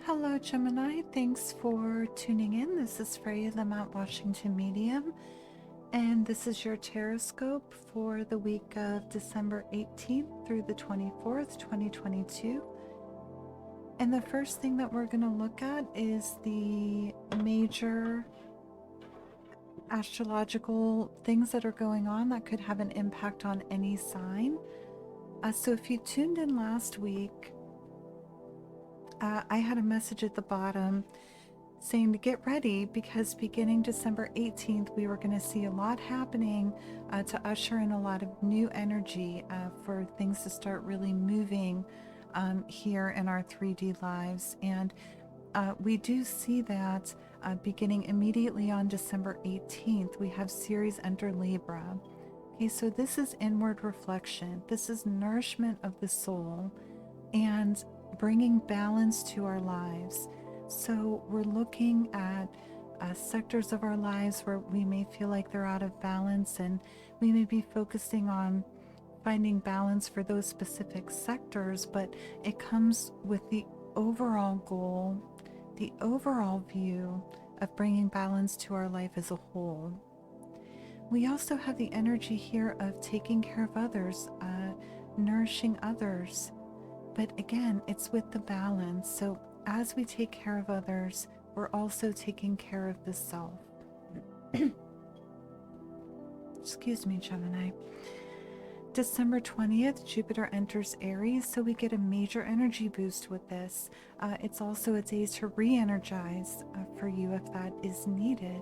Hello, Gemini. Thanks for tuning in. This is Freya, the Mount Washington Medium, and this is your Taroscope for the week of December 18th through the 24th, 2022. And the first thing that we're going to look at is the major astrological things that are going on that could have an impact on any sign. So if you tuned in last week, I had a message at the bottom saying to get ready because beginning December 18th, we were going to see a lot happening to usher in a lot of new energy for things to start really moving here in our 3D lives. And we do see that beginning immediately on December 18th, we have Ceres enter Libra. Okay, so this is inward reflection. This is nourishment of the soul and bringing balance to our lives. So we're looking at sectors of our lives where we may feel like they're out of balance, and we may be focusing on finding balance for those specific sectors, but it comes with the overall goal, the overall view of bringing balance to our life as a whole. We also have the energy here of taking care of others, nourishing others. But again, it's with the balance. So as we take care of others, we're also taking care of the self. Excuse me, Gemini. December 20th, Jupiter enters Aries, so we get a major energy boost with this. It's also a day to re-energize for you if that is needed.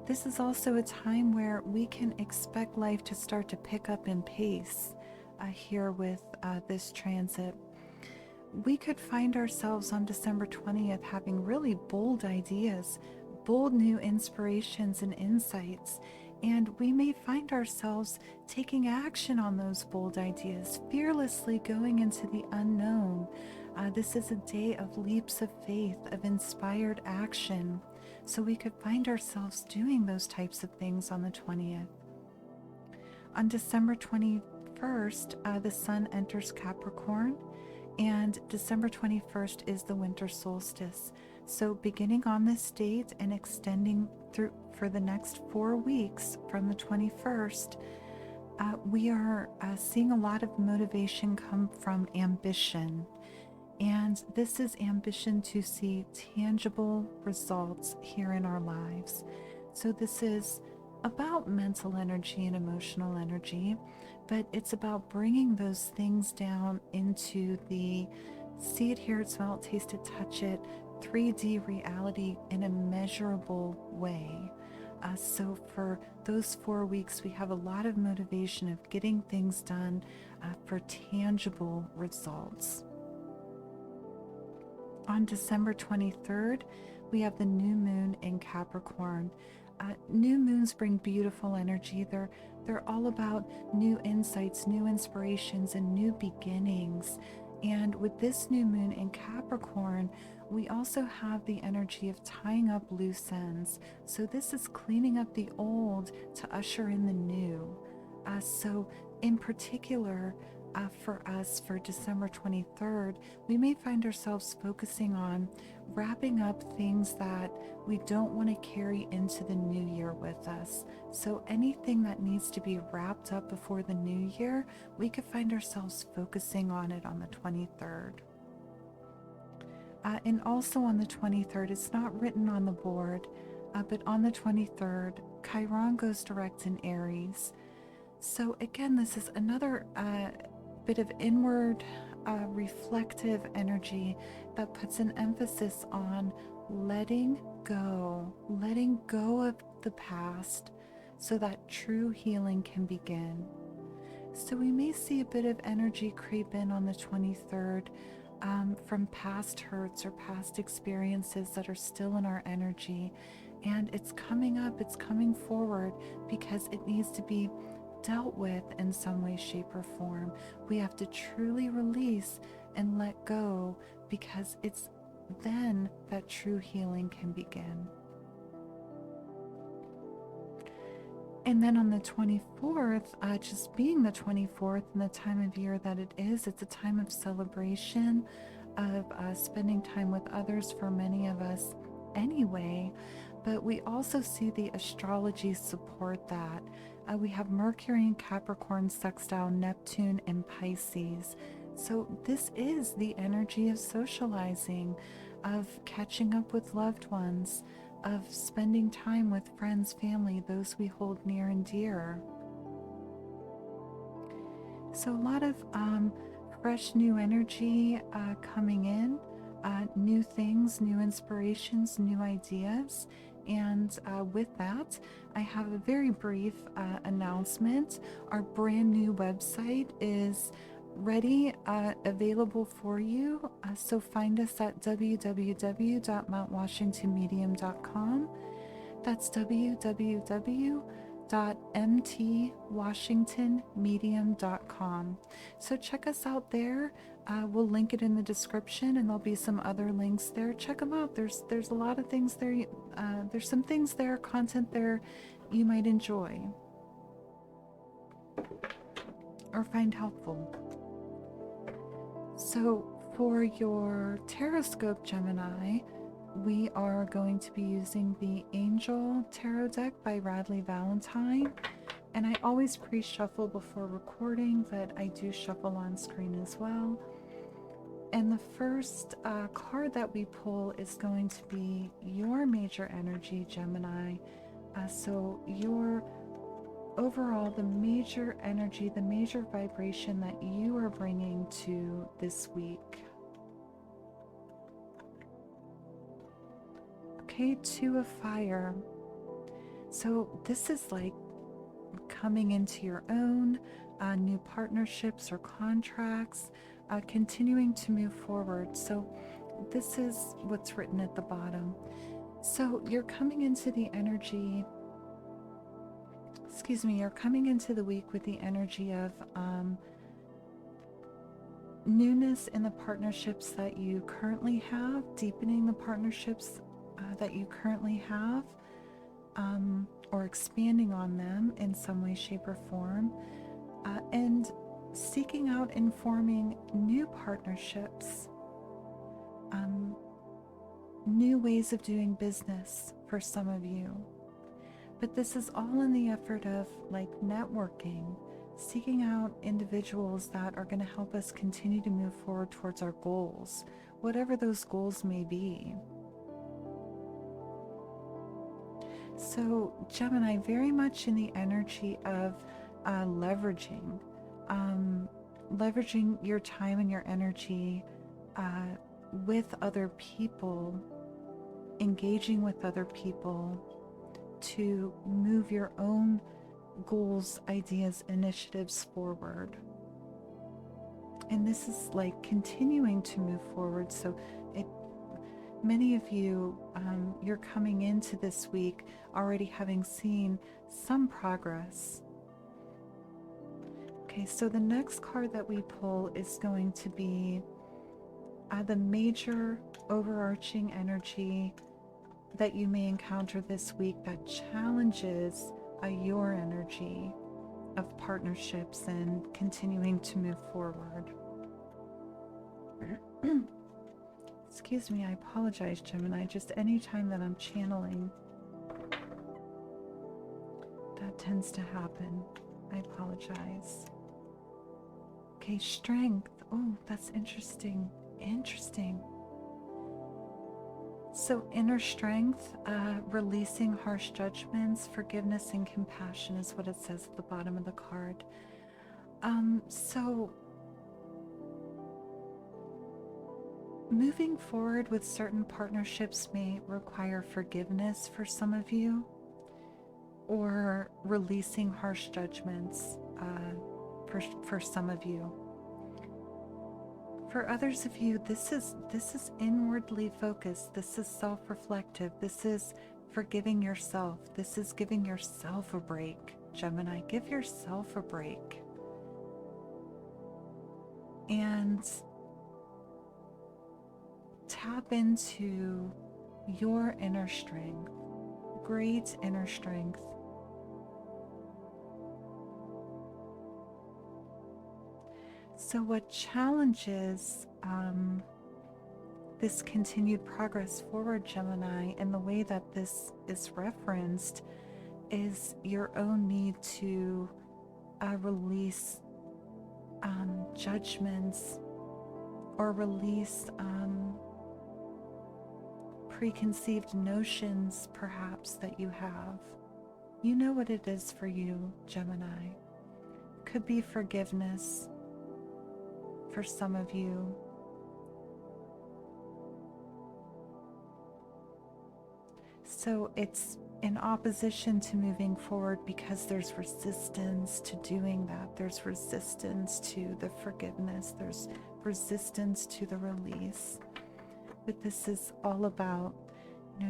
This is also a time where we can expect life to start to pick up in pace here with this transit. We could find ourselves on December 20th having really bold ideas, bold new inspirations and insights, and we may find ourselves taking action on those bold ideas, fearlessly going into the unknown. This is a day of leaps of faith, of inspired action, so we could find ourselves doing those types of things on the 20th. On December 21st, the Sun enters Capricorn, and December 21st is the winter solstice. So beginning on this date and extending through for the next 4 weeks from the 21st, we are seeing a lot of motivation come from ambition. And this is ambition to see tangible results here in our lives. So this is about mental energy and emotional energy, but it's about bringing those things down into the see it, hear it, smell it, taste it, touch it, 3D reality in a measurable way. So for those 4 weeks, we have a lot of motivation of getting things done for tangible results. On December 23rd, we have the new moon in Capricorn. New moons bring beautiful energy. They're all about new insights, new inspirations, and new beginnings. And with this new moon in Capricorn, we also have the energy of tying up loose ends. So this is cleaning up the old to usher in the new. So in particular, for us for December 23rd, we may find ourselves focusing on wrapping up things that we don't want to carry into the new year with us. So anything that needs to be wrapped up before the new year, we could find ourselves focusing on it on the 23rd. And also on the 23rd, it's not written on the board, but on the 23rd, Chiron goes direct in Aries. So again, this is another bit of inward reflective energy that puts an emphasis on letting go of the past so that true healing can begin. So we may see a bit of energy creep in on the 23rd from past hurts or past experiences that are still in our energy, and it's coming up, it's coming forward because it needs to be dealt with in some way, shape, or form. We have to truly release and let go because it's then that true healing can begin. And then on the 24th, just being the 24th and the time of year that it is, it's a time of celebration, of spending time with others for many of us anyway. But we also see the astrology support that. We have Mercury in Capricorn sextile Neptune in Pisces. So this is the energy of socializing, of catching up with loved ones, of spending time with friends, family, those we hold near and dear. So a lot of fresh new energy coming in, new things, new inspirations, new ideas. And with that, I have a very brief announcement. Our brand new website is ready, available for you. So find us at www.mountwashingtonmedium.com. That's www.mtwashingtonmedium.com. So check us out there. We'll link it in the description, and there'll be some other links there. Check them out. There's a lot of things there. There's some things there, content there you might enjoy or find helpful. So for your Taroscope, Gemini, we are going to be using the Angel Tarot deck by Radley Valentine. And I always pre-shuffle before recording, but I do shuffle on screen as well. And the first card that we pull is going to be your major energy, Gemini. So your overall, the major energy, the major vibration that you are bringing to this week. Okay, Two of Fire. So this is like coming into your own, new partnerships or contracts, continuing to move forward. So this is what's written at the bottom. So you're coming into the energy, you're coming into the week with the energy of newness in the partnerships that you currently have, deepening the partnerships that you currently have, or expanding on them in some way, shape, or form, and seeking out and forming new partnerships, new ways of doing business for some of you. But this is all in the effort of like networking, seeking out individuals that are going to help us continue to move forward towards our goals, whatever those goals may be. So Gemini, very much in the energy of leveraging your time and your energy with other people, engaging with other people to move your own goals, ideas, initiatives forward. And this is like continuing to move forward. So many of you, you're coming into this week already having seen some progress. Okay, so the next card that we pull is going to be the major overarching energy that you may encounter this week that challenges your energy of partnerships and continuing to move forward. Excuse me, I apologize, Gemini. Just any time that I'm channeling, that tends to happen. I apologize. Okay, Strength. Oh, that's interesting. Interesting. So inner strength, releasing harsh judgments, forgiveness and compassion is what it says at the bottom of the card. So moving forward with certain partnerships may require forgiveness for some of you, or releasing harsh judgments for some of you. For others of you, this is inwardly focused. This is self-reflective. This is forgiving yourself. This is giving yourself a break. Gemini, give yourself a break. And tap into your inner strength, great inner strength. So what challenges this continued progress forward, Gemini, and the way that this is referenced is your own need to release judgments or release preconceived notions, perhaps, that you have. You know what it is for you, Gemini. Could be forgiveness for some of you. So it's in opposition to moving forward because there's resistance to doing that. There's resistance to the forgiveness. There's resistance to the release. But this is all about,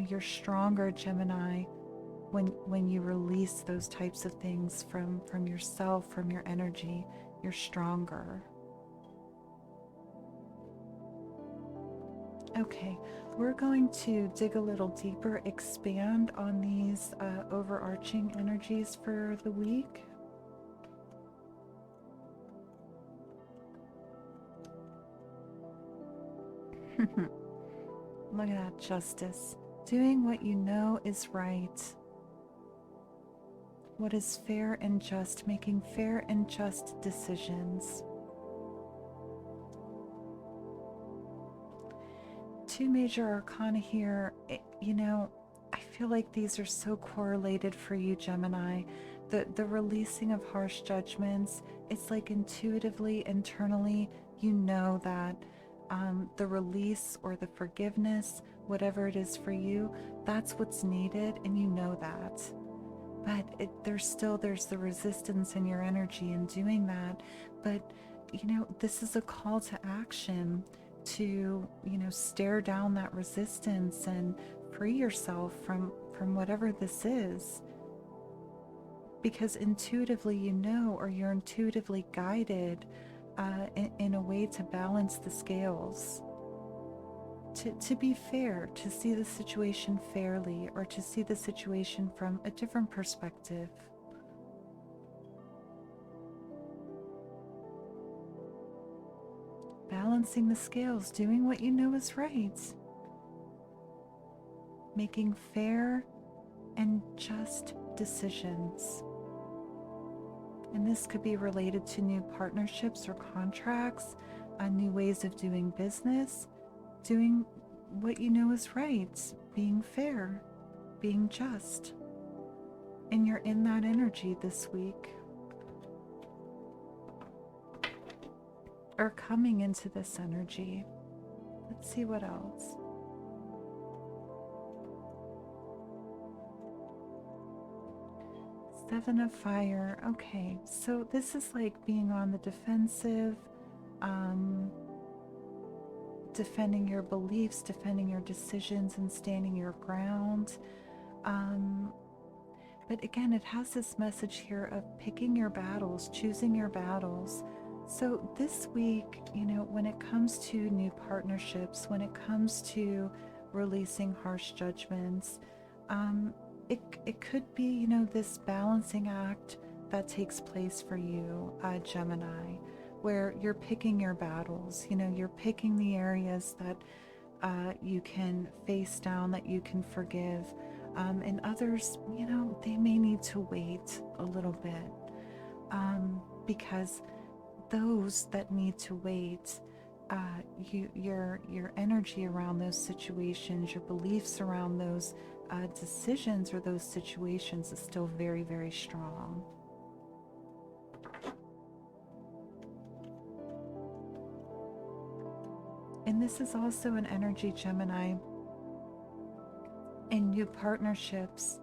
you're stronger, Gemini, when you release those types of things from yourself, from your energy. You're stronger. Okay, we're going to dig a little deeper, expand on these overarching energies for the week. Look at that, justice. Doing what you know is right. What is fair and just, making fair and just decisions. Two major arcana here. I feel like these are so correlated for you, Gemini. The releasing of harsh judgments, it's like intuitively, internally, you know that the release or the forgiveness, whatever it is for you, that's what's needed, and you know that. But there's the resistance in your energy in doing that. But this is a call to action to stare down that resistance and free yourself from whatever this is, because intuitively or you're intuitively guided in a way to balance the scales, to be fair, to see the situation fairly, or to see the situation from a different perspective. Balancing the scales, doing what you know is right. Making fair and just decisions. And this could be related to new partnerships or contracts, new ways of doing business, doing what you know is right, being fair, being just. And you're in that energy this week. Or coming into this energy. Let's see what else. Seven of Fire. Okay, so this is like being on the defensive, defending your beliefs, defending your decisions, and standing your ground. But again, it has this message here of picking your battles, choosing your battles. So this week, when it comes to new partnerships, when it comes to releasing harsh judgments, it could be, this balancing act that takes place for you, Gemini, where you're picking your battles. You're picking the areas that you can face down, that you can forgive, and others, they may need to wait a little bit, because those that need to wait, your energy around those situations, your beliefs around those decisions or those situations is still very, very strong. And this is also an energy, Gemini, in new partnerships,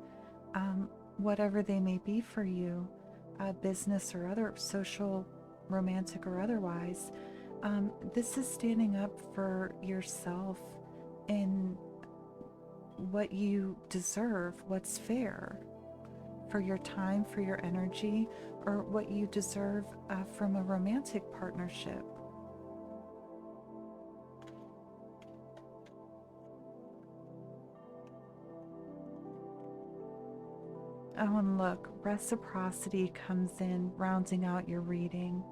whatever they may be for you, business or other, social, romantic or otherwise. This is standing up for yourself in what you deserve, what's fair for your time, for your energy, or what you deserve from a romantic partnership. Oh, and look, reciprocity comes in, rounding out your reading.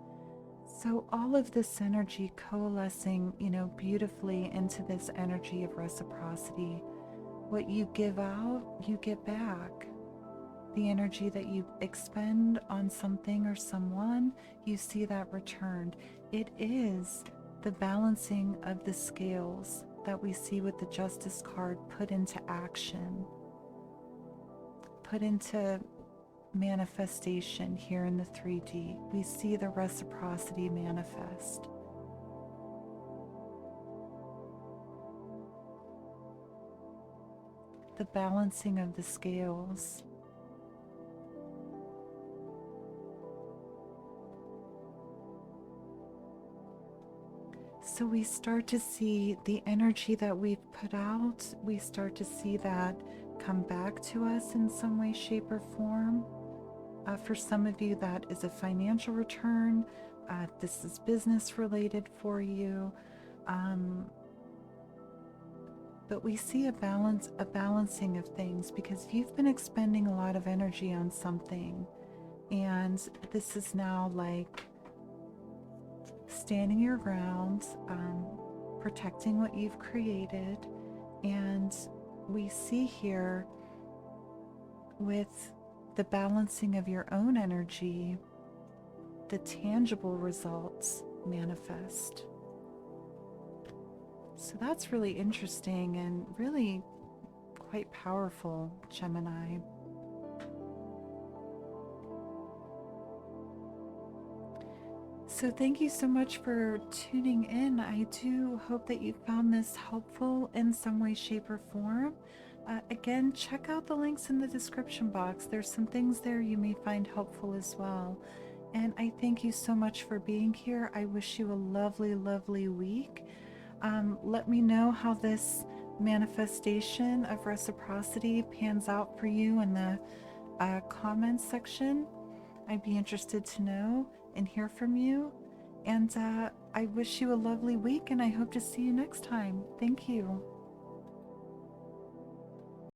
So all of this energy coalescing, beautifully into this energy of reciprocity. What you give out, you get back. The energy that you expend on something or someone, you see that returned. It is the balancing of the scales that we see with the Justice card put into action, put into manifestation here in the 3D. We see the reciprocity manifest. The balancing of the scales. So we start to see the energy that we've put out, we start to see that come back to us in some way, shape, or form. For some of you, that is a financial return. This is business related for you. But we see a balancing of things, because you've been expending a lot of energy on something. And this is now like standing your ground, protecting what you've created. And we see here with the balancing of your own energy, the tangible results manifest. So that's really interesting and really quite powerful, Gemini. So thank you so much for tuning in. I do hope that you found this helpful in some way, shape, or form. Again, check out the links in the description box. There's some things there you may find helpful as well. And I thank you so much for being here. I wish you a lovely, lovely week. Let me know how this manifestation of reciprocity pans out for you in the comments section. I'd be interested to know and hear from you. And I wish you a lovely week, and I hope to see you next time. Thank you.